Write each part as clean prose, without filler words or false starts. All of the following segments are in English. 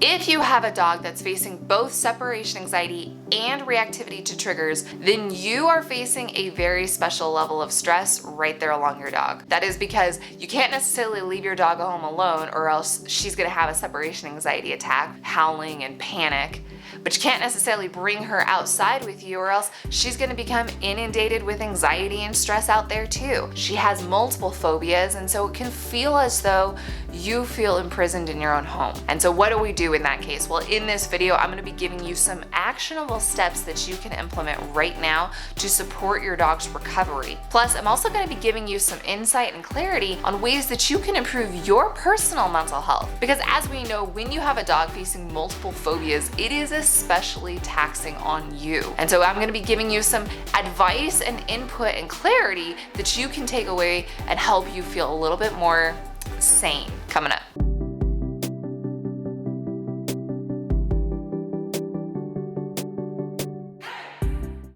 If you have a dog that's facing both separation anxiety and reactivity to triggers, then you are facing a very special level of stress right there along your dog. That is because you can't necessarily leave your dog at home alone, or else she's gonna have a separation anxiety attack, howling and panic. But you can't necessarily bring her outside with you, or else she's gonna become inundated with anxiety and stress out there too. She has multiple phobias, and so it can feel as though you feel imprisoned in your own home. And so what do we do in that case? Well, in this video, I'm gonna be giving you some actionable steps that you can implement right now to support your dog's recovery. Plus, I'm also gonna be giving you some insight and clarity on ways that you can improve your personal mental health. Because as we know, when you have a dog facing multiple phobias, it is especially taxing on you. And so I'm gonna be giving you some advice and input and clarity that you can take away and help you feel a little bit more sane coming up.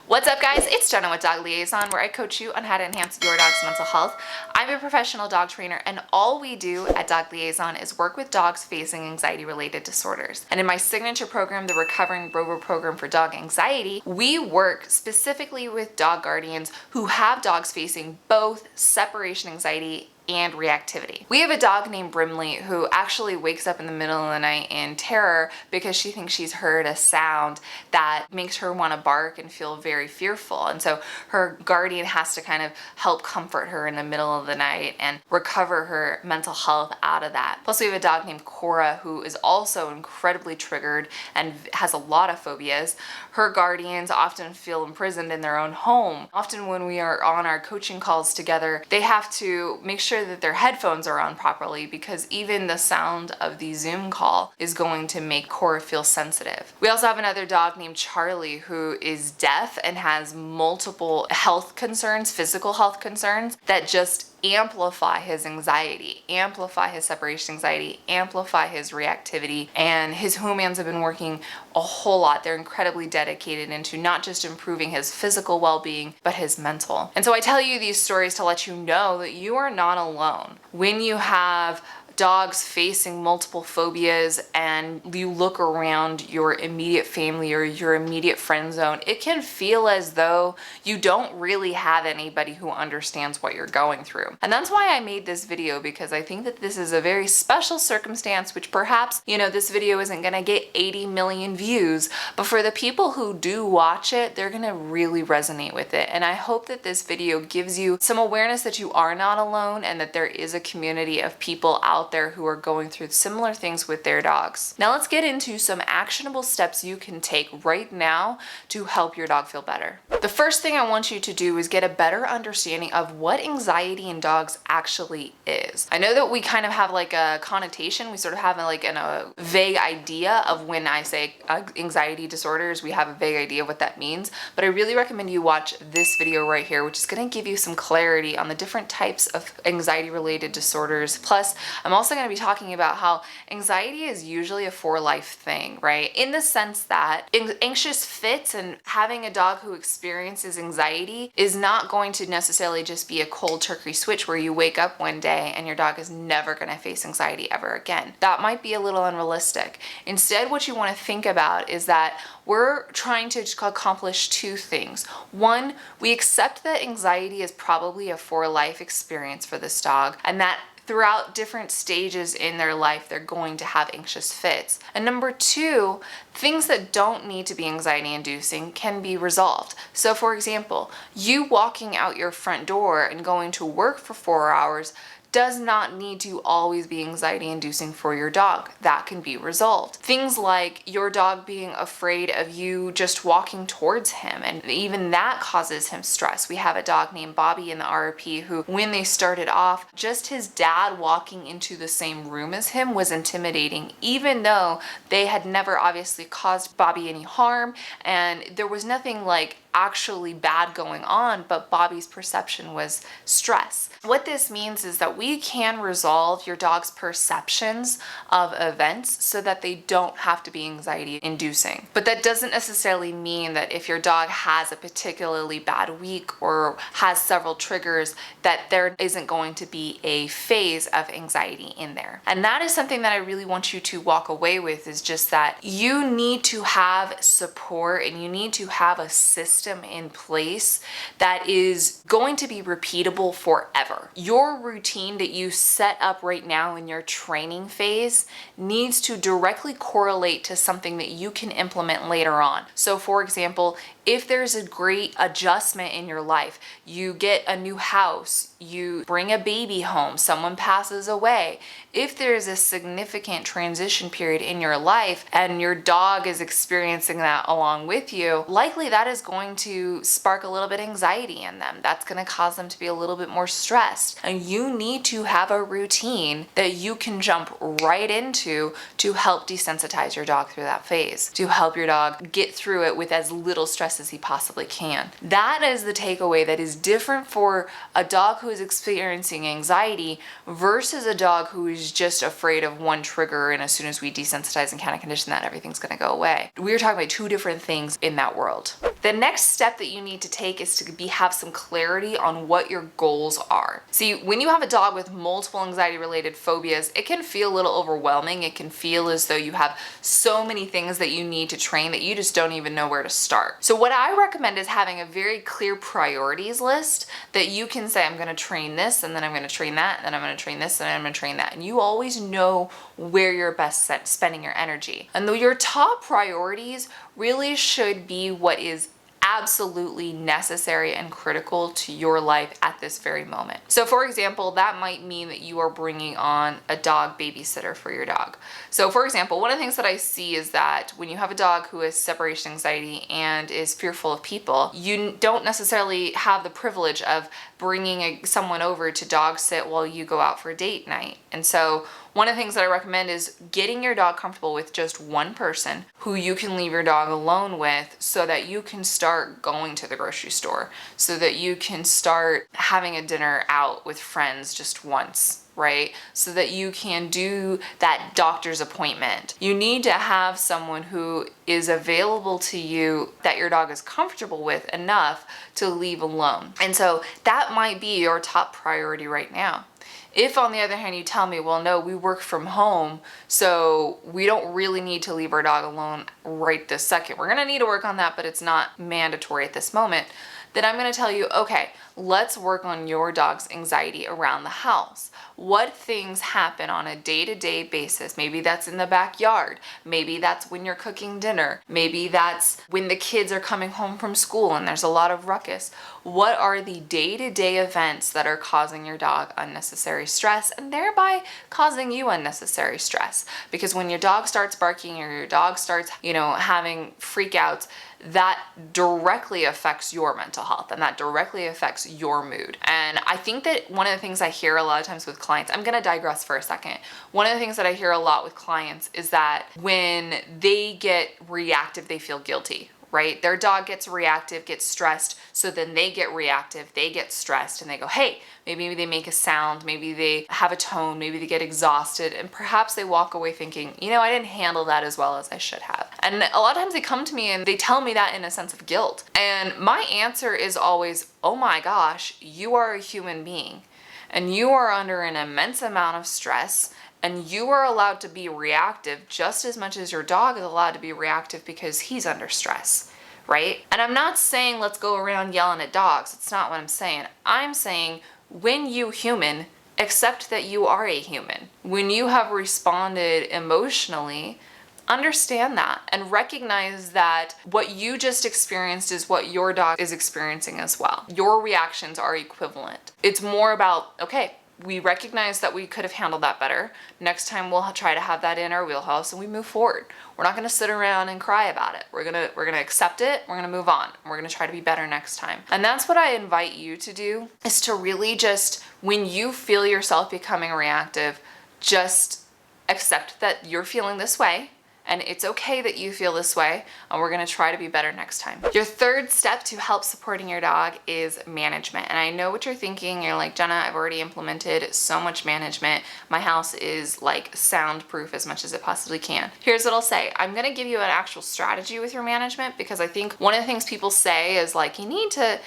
What's up guys, it's Jenna with Dog Liaison, where I coach you on how to enhance your dog's mental health. I'm a professional dog trainer, and all we do at Dog Liaison is work with dogs facing anxiety related disorders. And in my signature program, the Recovering Rover Program for Dog Anxiety, we work specifically with dog guardians who have dogs facing both separation anxiety and reactivity. We have a dog named Brimley who actually wakes up in the middle of the night in terror because she thinks she's heard a sound that makes her want to bark and feel very fearful. And so her guardian has to kind of help comfort her in the middle of the night and recover her mental health out of that. Plus we have a dog named Cora who is also incredibly triggered and has a lot of phobias. Her guardians often feel imprisoned in their own home. Often when we are on our coaching calls together, they have to make sure that their headphones are on properly, because even the sound of the Zoom call is going to make Cora feel sensitive. We also have another dog named Charlie who is deaf and has multiple health concerns, physical health concerns, that just amplify his anxiety, amplify his separation anxiety, amplify his reactivity. And his humans have been working a whole lot. They're incredibly dedicated into not just improving his physical well-being, but his mental. And so I tell you these stories to let you know that you are not alone. When you have dogs facing multiple phobias and you look around your immediate family or your immediate friend zone, it can feel as though you don't really have anybody who understands what you're going through. And that's why I made this video, because I think that this is a very special circumstance, which perhaps, you know, this video isn't gonna get 80 million views, but for the people who do watch it, they're gonna really resonate with it. And I hope that this video gives you some awareness that you are not alone and that there is a community of people out there who are going through similar things with their dogs. Now let's get into some actionable steps you can take right now to help your dog feel better. The first thing I want you to do is get a better understanding of what anxiety in dogs actually is. I know that we kind of have like a connotation, we sort of have a vague idea of when I say anxiety disorders, we have a vague idea of what that means, but I really recommend you watch this video right here, which is going to give you some clarity on the different types of anxiety related disorders. Plus, I'm also going to be talking about how anxiety is usually a for life thing, right? In the sense that anxious fits and having a dog who experiences anxiety is not going to necessarily just be a cold turkey switch where you wake up one day and your dog is never going to face anxiety ever again. That might be a little unrealistic. Instead, what you want to think about is that we're trying to accomplish two things. One, we accept that anxiety is probably a for life experience for this dog, and that throughout different stages in their life, they're going to have anxious fits. And number two, things that don't need to be anxiety inducing can be resolved. So for example, you walking out your front door and going to work for 4 hours does not need to always be anxiety inducing for your dog. That can be resolved. Things like your dog being afraid of you just walking towards him, and even that causes him stress. We have a dog named Bobby in the RP who, when they started off, just his dad walking into the same room as him was intimidating, even though they had never obviously caused Bobby any harm, and there was nothing like actually bad going on, but Bobby's perception was stress. What this means is that we can resolve your dog's perceptions of events so that they don't have to be anxiety inducing. But that doesn't necessarily mean that if your dog has a particularly bad week or has several triggers, that there isn't going to be a phase of anxiety in there. And that is something that I really want you to walk away with, is just that you need to have support and you need to have a system in place that is going to be repeatable forever. Your routine that you set up right now in your training phase needs to directly correlate to something that you can implement later on. So for example, if there's a great adjustment in your life, you get a new house, you bring a baby home, someone passes away, if there's a significant transition period in your life and your dog is experiencing that along with you, likely that is going to spark a little bit of anxiety in them. That's going to cause them to be a little bit more stressed. And you need to have a routine that you can jump right into to help desensitize your dog through that phase, to help your dog get through it with as little stress as he possibly can. That is the takeaway that is different for a dog who is experiencing anxiety versus a dog who is just afraid of one trigger, and as soon as we desensitize and counter condition that, everything's going to go away. We're talking about two different things in that world. The next step that you need to take is to have some clarity on what your goals are. See, when you have a dog with multiple anxiety related phobias, it can feel a little overwhelming. It can feel as though you have so many things that you need to train that you just don't even know where to start. So what I recommend is having a very clear priorities list that you can say, I'm going to train this, and then I'm going to train that, and then I'm going to train this, and then I'm going to train that. And you always know where you're best spending your energy. And though your top priorities really should be what is absolutely necessary and critical to your life at this very moment. So for example, that might mean that you are bringing on a dog babysitter for your dog. So for example, one of the things that I see is that when you have a dog who has separation anxiety and is fearful of people, you don't necessarily have the privilege of bringing someone over to dog sit while you go out for a date night. And so one of the things that I recommend is getting your dog comfortable with just one person who you can leave your dog alone with, so that you can start going to the grocery store, so that you can start having a dinner out with friends just once, right? So that you can do that doctor's appointment. You need to have someone who is available to you that your dog is comfortable with enough to leave alone. And so that might be your top priority right now. If on the other hand you tell me, well, no, we work from home, so we don't really need to leave our dog alone right this second. We're gonna need to work on that, but it's not mandatory at this moment. Then I'm gonna tell you, okay, let's work on your dog's anxiety around the house. What things happen on a day-to-day basis? Maybe that's in the backyard. Maybe that's when you're cooking dinner. Maybe that's when the kids are coming home from school and there's a lot of ruckus. What are the day-to-day events that are causing your dog unnecessary stress and thereby causing you unnecessary stress? Because when your dog starts barking or your dog starts, having freakouts, that directly affects your mental health and that directly affects your mood. And I think that one of the things I hear a lot of times with clients, I'm gonna digress for a second. One of the things that I hear a lot with clients is that when they get reactive, they feel guilty, right? Their dog gets reactive, gets stressed, so then they get reactive, they get stressed, and they go, hey, maybe they make a sound, maybe they have a tone, maybe they get exhausted, and perhaps they walk away thinking, I didn't handle that as well as I should have. And a lot of times they come to me and they tell me that in a sense of guilt. And my answer is always, oh my gosh, you are a human being, and you are under an immense amount of stress, and you are allowed to be reactive just as much as your dog is allowed to be reactive because he's under stress, right? And I'm not saying let's go around yelling at dogs. It's not what I'm saying. I'm saying when you human, accept that you are a human. When you have responded emotionally, understand that and recognize that what you just experienced is what your dog is experiencing as well. Your reactions are equivalent. It's more about, okay, we recognize that we could have handled that better. Next time we'll try to have that in our wheelhouse and we move forward. We're not gonna sit around and cry about it. We're gonna accept it, we're gonna move on, and we're gonna try to be better next time. And that's what I invite you to do, is to really just, when you feel yourself becoming reactive, just accept that you're feeling this way and it's okay that you feel this way, and we're gonna try to be better next time. Your third step to help supporting your dog is management. And I know what you're thinking. You're like, Jenna, I've already implemented so much management. My house is like soundproof as much as it possibly can. Here's what I'll say. I'm gonna give you an actual strategy with your management, because I think one of the things people say is like, you need to,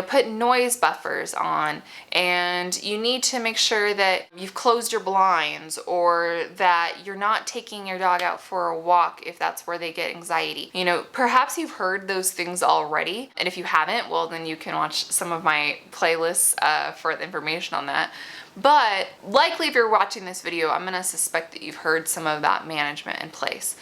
put noise buffers on, and you need to make sure that you've closed your blinds, or that you're not taking your dog out for a walk if that's where they get anxiety. Perhaps you've heard those things already, and if you haven't, well, then you can watch some of my playlists for the information on that. But likely if you're watching this video, I'm gonna suspect that you've heard some of that management in place.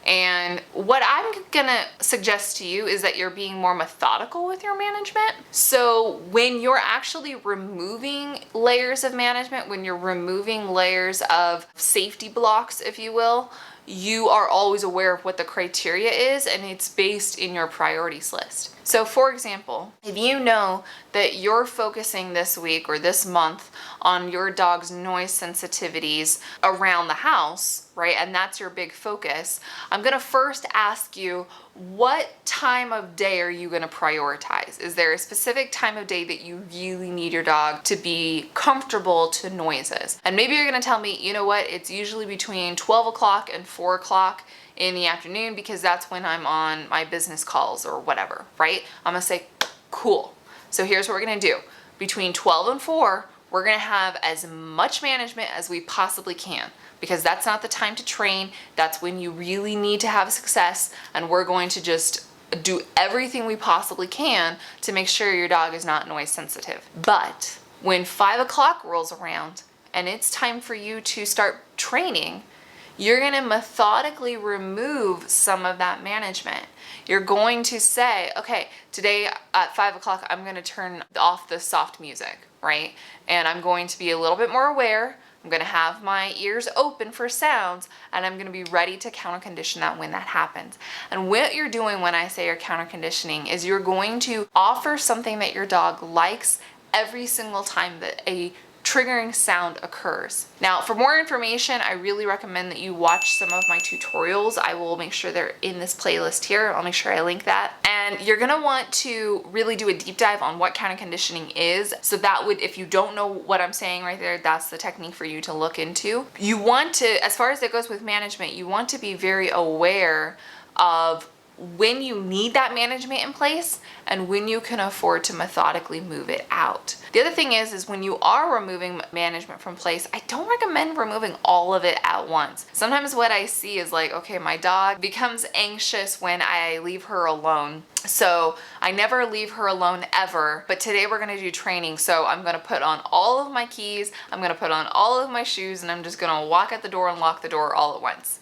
And what I'm gonna suggest to you is that you're being more methodical with your management. So when you're actually removing layers of management, when you're removing layers of safety blocks, if you will, you are always aware of what the criteria is, and it's based in your priorities list. So for example, if you know that you're focusing this week or this month on your dog's noise sensitivities around the house, right, and that's your big focus, I'm gonna first ask you, what time of day are you gonna prioritize? Is there a specific time of day that you really need your dog to be comfortable to noises? And maybe you're gonna tell me, you know what, it's usually between 12 o'clock and 4 o'clock in the afternoon, because that's when I'm on my business calls or whatever, right? I'm gonna say, cool. So here's what we're gonna do. Between 12 and 4, we're gonna have as much management as we possibly can, because that's not the time to train. That's when you really need to have success, and we're going to just do everything we possibly can to make sure your dog is not noise sensitive. But when 5 o'clock rolls around and it's time for you to start training, you're gonna methodically remove some of that management. You're going to say, okay, today at 5 o'clock, I'm gonna turn off the soft music, right? And I'm going to be a little bit more aware. I'm gonna have my ears open for sounds, and I'm gonna be ready to counter condition that when that happens. And what you're doing when I say you're counter conditioning is you're going to offer something that your dog likes every single time that a triggering sound occurs. Now, for more information, I really recommend that you watch some of my tutorials. I will make sure they're in this playlist here. I'll make sure I link that. And you're gonna want to really do a deep dive on what counter conditioning is. So that would, if you don't know what I'm saying right there, that's the technique for you to look into. You want to, as far as it goes with management, you want to be very aware of when you need that management in place and when you can afford to methodically move it out. The other thing is when you are removing management from place, I don't recommend removing all of it at once. Sometimes what I see is like, okay, my dog becomes anxious when I leave her alone. So I never leave her alone ever, but today we're gonna do training. So I'm gonna put on all of my keys, I'm gonna put on all of my shoes, and I'm just gonna walk out the door and lock the door all at once.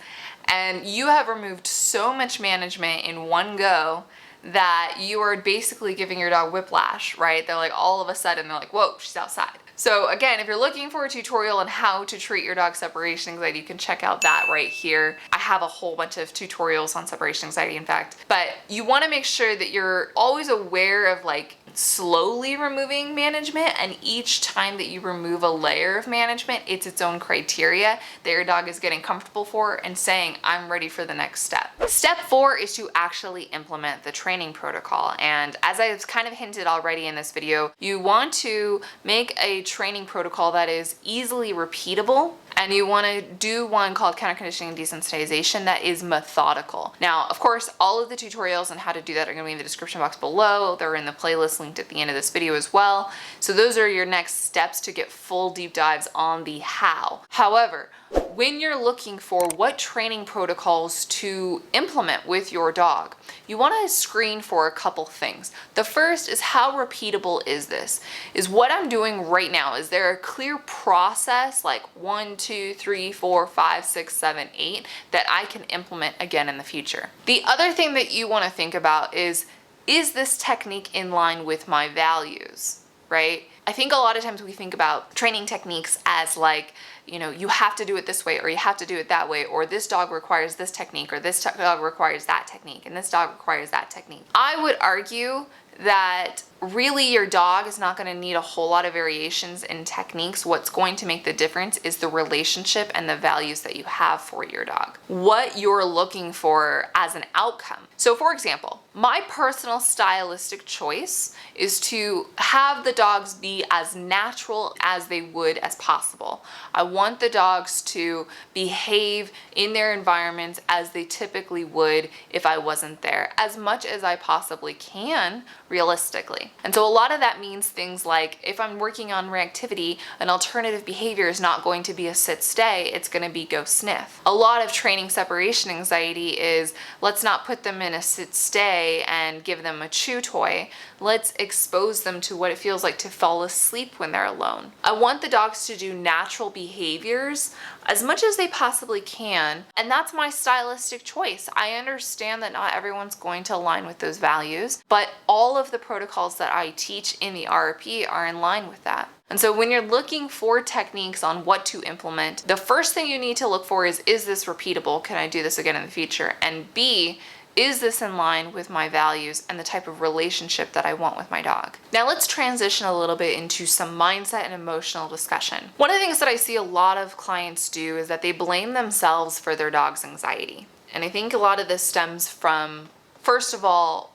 And you have removed so much management in one go that you are basically giving your dog whiplash, right? They're like, all of a sudden, they're like, whoa, she's outside. So again, if you're looking for a tutorial on how to treat your dog's separation anxiety, you can check out that right here. I have a whole bunch of tutorials on separation anxiety, in fact. But you wanna make sure that you're always aware of like slowly removing management, and each time that you remove a layer of management, it's its own criteria that your dog is getting comfortable for and saying, I'm ready for the next step. Step 4 is to actually implement the training protocol. And as I've kind of hinted already in this video, you want to make a training protocol that is easily repeatable, and you want to do one called counter conditioning and desensitization that is methodical. Now, of course, all of the tutorials on how to do that are going to be in the description box below. They're in the playlist linked at the end of this video as well. So those are your next steps to get full deep dives on the how. However, when you're looking for what training protocols to implement with your dog, you want to screen for a couple things. The first is, how repeatable is this? Is what I'm doing right now, is there a clear process like 1, 2, 3, 4, 5, 6, 7, 8 that I can implement again in the future? The other thing that you want to think about is this technique in line with my values, right? I think a lot of times we think about training techniques as like, you know, you have to do it this way or you have to do it that way, or this dog requires this technique, or this dog requires that technique, and this dog requires that technique. I would argue that really your dog is not going to need a whole lot of variations in techniques. What's going to make the difference is the relationship and the values that you have for your dog, what you're looking for as an outcome. So for example, my personal stylistic choice is to have the dogs be as natural as they would as possible. I want the dogs to behave in their environments as they typically would if I wasn't there, as much as I possibly can, realistically. And so a lot of that means things like, if I'm working on reactivity, an alternative behavior is not going to be a sit stay, it's going to be go sniff. A lot of training separation anxiety is, let's not put them in a sit stay and give them a chew toy. Let's expose them to what it feels like to fall asleep when they're alone. I want the dogs to do natural behaviors as much as they possibly can, and that's my stylistic choice. I understand that not everyone's going to align with those values, but all of the protocols that I teach in the RRP are in line with that. And so when you're looking for techniques on what to implement, the first thing you need to look for is this repeatable? Can I do this again in the future? And B, is this in line with my values and the type of relationship that I want with my dog? Now let's transition a little bit into some mindset and emotional discussion. One of the things that I see a lot of clients do is that they blame themselves for their dog's anxiety. And I think a lot of this stems from, first of all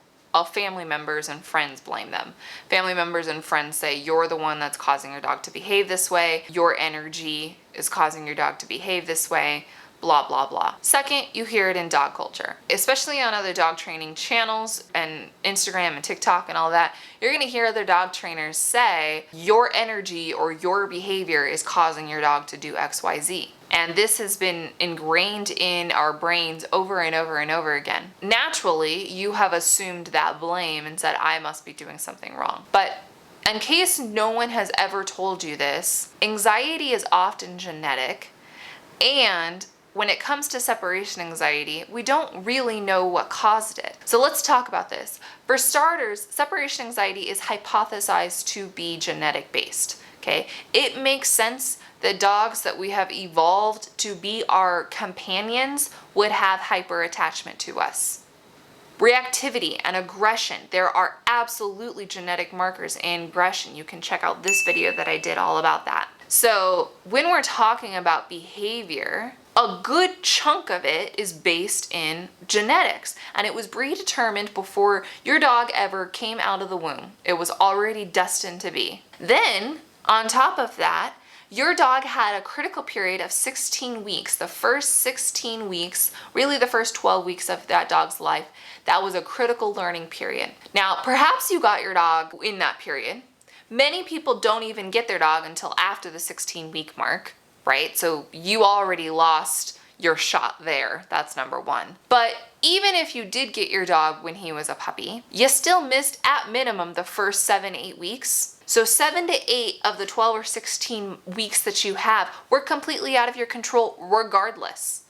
family members and friends blame them. Family members and friends say, you're the one that's causing your dog to behave this way. Your energy is causing your dog to behave this way. Blah, blah, blah. Second, you hear it in dog culture, especially on other dog training channels and Instagram and TikTok and all that. You're gonna hear other dog trainers say, your energy or your behavior is causing your dog to do X, Y, Z. And this has been ingrained in our brains over and over and over again. Naturally, you have assumed that blame and said, I must be doing something wrong. But in case no one has ever told you this, anxiety is often genetic, and when it comes to separation anxiety, we don't really know what caused it. So let's talk about this. For starters, separation anxiety is hypothesized to be genetic based, okay? It makes sense that dogs that we have evolved to be our companions would have hyper-attachment to us. Reactivity and aggression, there are absolutely genetic markers in aggression. You can check out this video that I did all about that. So when we're talking about behavior, a good chunk of it is based in genetics, and it was predetermined before your dog ever came out of the womb. It was already destined to be. Then, on top of that, your dog had a critical period of 16 weeks. The first 16 weeks, really the first 12 weeks of that dog's life, that was a critical learning period. Now, perhaps you got your dog in that period. Many people don't even get their dog until after the 16-week mark, right? So you already lost your shot there. That's number one. But even if you did get your dog when he was a puppy, you still missed at minimum the first 7-8 weeks. So 7 to 8 of the 12 or 16 weeks that you have were completely out of your control regardless.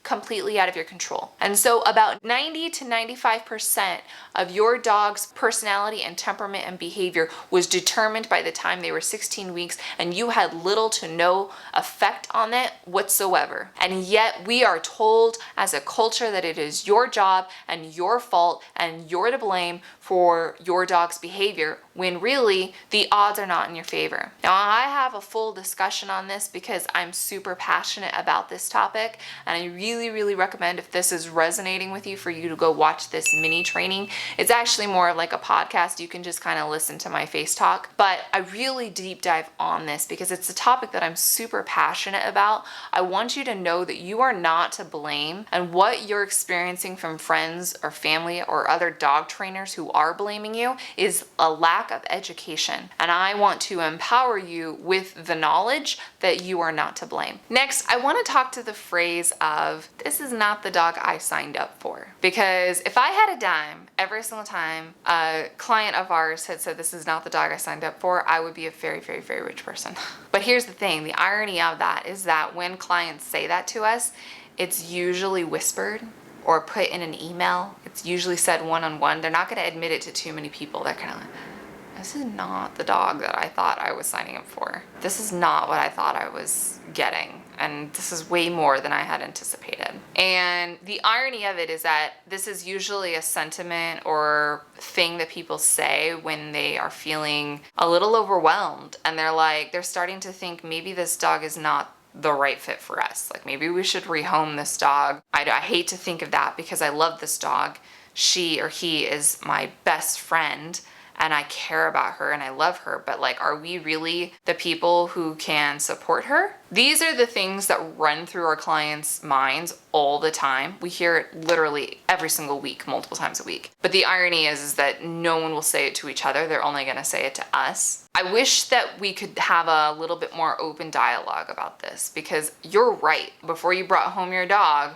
Completely out of your control. And so about 90 to 95% of your dog's personality and temperament and behavior was determined by the time they were 16 weeks, and you had little to no effect on it whatsoever. And yet we are told as a culture that it is your job and your fault and you're to blame for your dog's behavior, when really the odds are not in your favor. Now, I have a full discussion on this because I'm super passionate about this topic, and I really recommend, if this is resonating with you, for you to go watch this mini training. It's actually more of like a podcast. You can just kind of listen to my face talk, but I really deep dive on this because it's a topic that I'm super passionate about. I want you to know that you are not to blame, and what you're experiencing from friends or family or other dog trainers who are blaming you is a lack of education. And I want to empower you with the knowledge that you are not to blame. Next, I want to talk to the phrase of, this is not the dog I signed up for. Because if I had a dime every single time a client of ours had said, this is not the dog I signed up for, I would be a very rich person. But here's the thing, the irony of that is that when clients say that to us, it's usually whispered or put in an email. It's usually said one-on-one. They're not going to admit it to too many people. They're kind of like, this is not the dog that I thought I was signing up for. This is not what I thought I was getting. And this is way more than I had anticipated. And the irony of it is that this is usually a sentiment or thing that people say when they are feeling a little overwhelmed. And they're starting to think maybe this dog is not the right fit for us. Like maybe we should rehome this dog. I hate to think of that because I love this dog. She or he is my best friend and I care about her and I love her, but like, are we really the people who can support her? These are the things that run through our clients' minds all the time. We hear it literally every single week, multiple times a week. But the irony is that no one will say it to each other. They're only gonna say it to us. I wish that we could have a little bit more open dialogue about this because you're right. Before you brought home your dog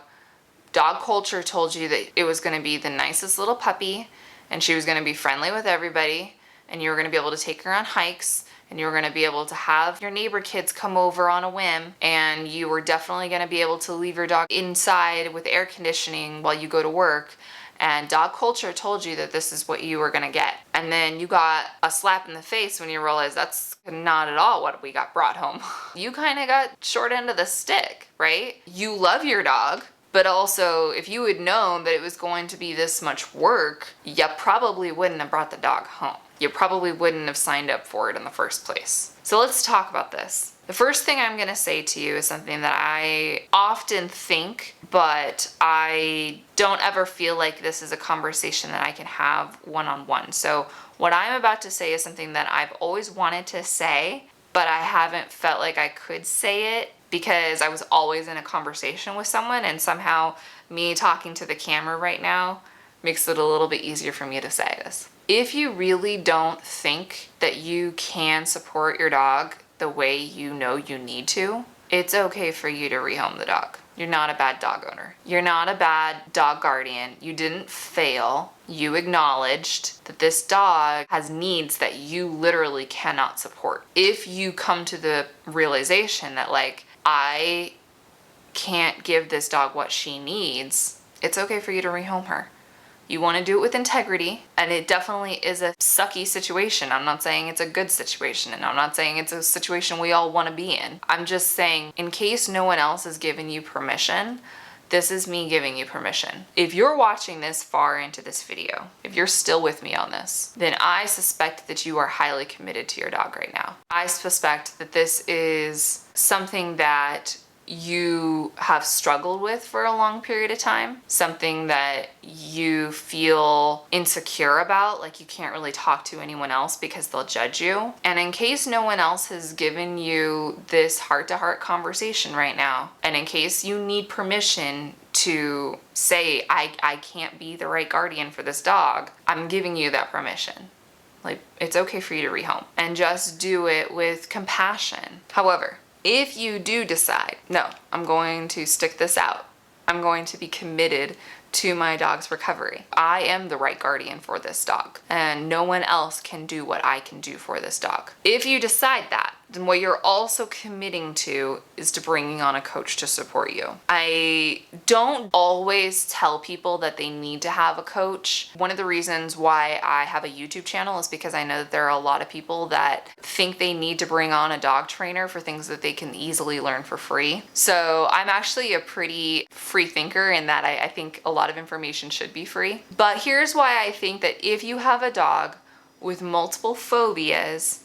culture told you that it was gonna be the nicest little puppy and she was going to be friendly with everybody and you were going to be able to take her on hikes and you were going to be able to have your neighbor kids come over on a whim and you were definitely going to be able to leave your dog inside with air conditioning while you go to work. And dog culture told you that this is what you were going to get. And then you got a slap in the face when you realized that's not at all what we got brought home. You kind of got short end of the stick, right? You love your dog. But also, if you had known that it was going to be this much work, you probably wouldn't have brought the dog home. You probably wouldn't have signed up for it in the first place. So let's talk about this. The first thing I'm gonna say to you is something that I often think, but I don't ever feel like this is a conversation that I can have one-on-one. So what I'm about to say is something that I've always wanted to say, but I haven't felt like I could say it because I was always in a conversation with someone, and somehow me talking to the camera right now makes it a little bit easier for me to say this. If you really don't think that you can support your dog the way you know you need to, it's okay for you to rehome the dog. You're not a bad dog owner. You're not a bad dog guardian. You didn't fail. You acknowledged that this dog has needs that you literally cannot support. If you come to the realization that like, I can't give this dog what she needs, it's okay for you to rehome her. You want to do it with integrity, and it definitely is a sucky situation. I'm not saying it's a good situation, and I'm not saying it's a situation we all want to be in. I'm just saying, in case no one else has given you permission, this is me giving you permission. If you're watching this far into this video, if you're still with me on this, then I suspect that you are highly committed to your dog right now. I suspect that this is something that you have struggled with for a long period of time, something that you feel insecure about, like you can't really talk to anyone else because they'll judge you. And in case no one else has given you this heart-to-heart conversation right now, and in case you need permission to say, I can't be the right guardian for this dog, I'm giving you that permission. Like, it's okay for you to rehome, and just do it with compassion. However, if you do decide, no, I'm going to stick this out, I'm going to be committed to my dog's recovery, I am the right guardian for this dog, and no one else can do what I can do for this dog. If you decide that, then what you're also committing to is to bringing on a coach to support you. I don't always tell people that they need to have a coach. One of the reasons why I have a YouTube channel is because I know that there are a lot of people that think they need to bring on a dog trainer for things that they can easily learn for free. So I'm actually a pretty free thinker in that I think a lot of information should be free. But here's why I think that if you have a dog with multiple phobias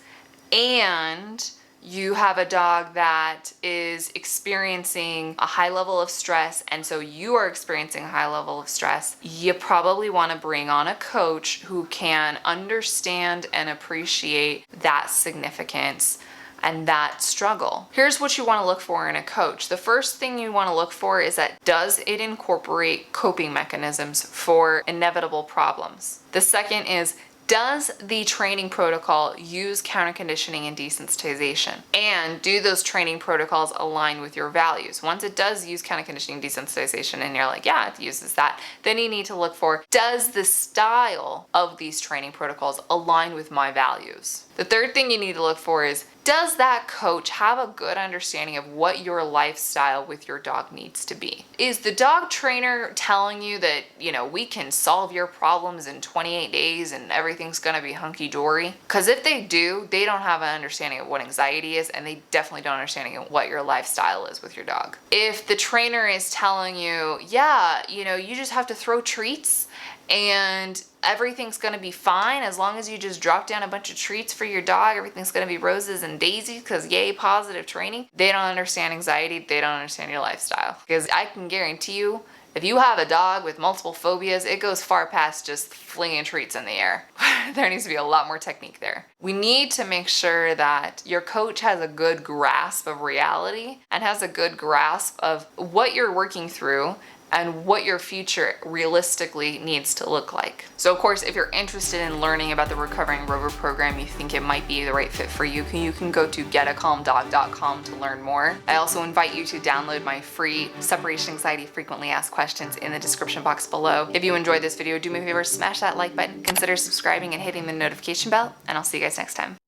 and you have a dog that is experiencing a high level of stress, and so you are experiencing a high level of stress, you probably want to bring on a coach who can understand and appreciate that significance and that struggle. Here's what you want to look for in a coach. The first thing you want to look for is that, does it incorporate coping mechanisms for inevitable problems? The second is, does the training protocol use counter conditioning and desensitization? And do those training protocols align with your values? Once it does use counter conditioning and desensitization and you're like, yeah, it uses that, then you need to look for, does the style of these training protocols align with my values? The third thing you need to look for is, Does that coach have a good understanding of what your lifestyle with your dog needs to be? Is the dog trainer telling you that, we can solve your problems in 28 days and everything's gonna be hunky-dory? Because if they do, they don't have an understanding of what anxiety is, and they definitely don't understanding of what your lifestyle is with your dog. If the trainer is telling you, yeah, you just have to throw treats and everything's gonna be fine as long as you just drop down a bunch of treats for your dog, everything's gonna be roses and daisies because yay, positive training. They don't understand anxiety, they don't understand your lifestyle. Because I can guarantee you, if you have a dog with multiple phobias, it goes far past just flinging treats in the air. There needs to be a lot more technique there. We need to make sure that your coach has a good grasp of reality and has a good grasp of what you're working through and what your future realistically needs to look like. So of course, if you're interested in learning about the Recovering Rover program, you think it might be the right fit for you, you can go to getacalmdog.com to learn more. I also invite you to download my free Separation Anxiety Frequently Asked Questions in the description box below. If you enjoyed this video, do me a favor, smash that like button, consider subscribing and hitting the notification bell, and I'll see you guys next time.